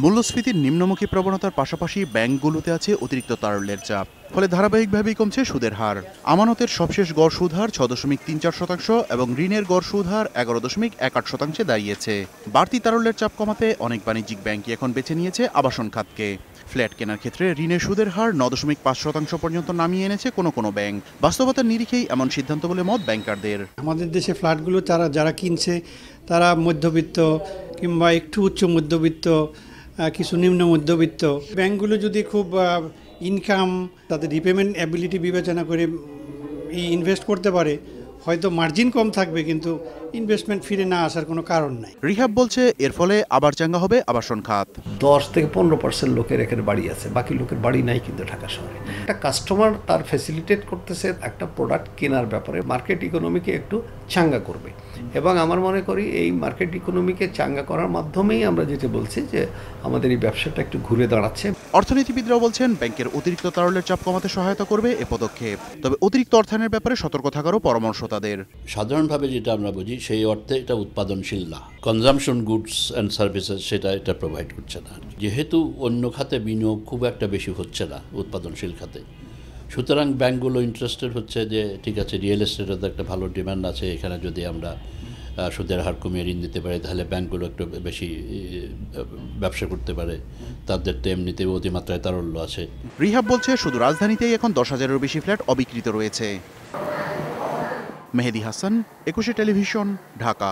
মূল্যস্ফীতির নিম্নমুখী প্রবণতার পাশাপাশি ব্যাংকগুলোতে আছে অতিরিক্ত তারল্যের চাপ, ফলে ধারাবাহিকভাবেই কমছে সুদের হার। আমানতের সবশেষ গড় সুদ হার 6.34% এবং ঋণের গড় সুদ হার 11.18% দাঁড়িয়েছে। বাড়তি তারল্যের চাপ কমাতে অনেক বাণিজ্যিক ব্যাংকই এখন বেছে নিয়েছে আবাসন খাতকে। ফ্ল্যাট কেনার ক্ষেত্রে ঋণের সুদের হার 9.5% পর্যন্ত নামিয়ে এনেছে কোনো ব্যাংক। বাস্তবতার নিরিখেই এমন সিদ্ধান্ত বলে মত ব্যাংকারদের। আমাদের দেশে ফ্ল্যাটগুলো যারা কিনছে তারা মধ্যবিত্ত কিংবা একটু উচ্চ মধ্যবিত্ত, কিছু নিম্ন মধ্যবিত্ত। ব্যাংকগুলো যদি খুব ইনকাম, তাদের রিপেমেন্ট অ্যাবিলিটি বিবেচনা করে ইনভেস্ট করতে পারে, হয়তো মার্জিন কম থাকবে কিন্তু ইনভেস্টমেন্ট ফিরে না আসার কোনো কারণ নাই। রিহাব বলছে এর ফলে আবার চাঙ্গা হবে আবাসন খাত। 10 থেকে 15% লোকের এখানে বাড়ি আছে, বাকি লোকের বাড়ি নাই কিন্তু ঢাকা শহরে। একটা কাস্টমার তার ফ্যাসিলিটেট করতেছে একটা প্রোডাক্ট কেনার ব্যাপারে, মার্কেট ইকোনমিকে একটু চাঙ্গা করবে। এবং আমার মনে করি এই মার্কেট ইকোনমিকে চাঙ্গা করার মাধ্যমেই আমরা যেটা বলছি যে আমাদের এই ব্যবসাটা একটু ঘুরে দাঁড়াচ্ছে। অর্থনীতিবিদরাও বলছেন ব্যাংকের অতিরিক্ত তারল্যের চাপ কমাতে সহায়তা করবে এ পদক্ষেপ। তবে অতিরিক্ত অর্থায়নের ব্যাপারে সতর্ক থাকারও পরামর্শ তাদের। সাধারণভাবে যেটা আমরা বুঝি সেই অর্থে এটা উৎপাদনশীল না, কনজামশন গুডস অ্যান্ড সার্ভিসেস এটা প্রোভাইড করছে না। যেহেতু অন্য খাতে বিনিয়োগ খুব একটা বেশি হচ্ছে না উৎপাদনশীল খাতে, সুতরাং ব্যাংকগুলো ইন্টারেস্টেড হচ্ছে যে ঠিক আছে, রিয়েল এস্টেটের একটা ভালো ডিমান্ড আছে, এখানে যদি আমরা সুদের হার কমিয়ে ঋণ দিতে পারে তাহলে ব্যাংকগুলো একটু বেশি ব্যবসা করতে পারে। তাদের তো এমনিতেও অতিমাত্রায় তারল্য আছে। রিহাব বলছে শুধু রাজধানীতেই এখন 10,000-এরও বেশি ফ্ল্যাট অবিকৃত রয়েছে। মেহেদী হাসান, 21 টেলিভিশন, ঢাকা।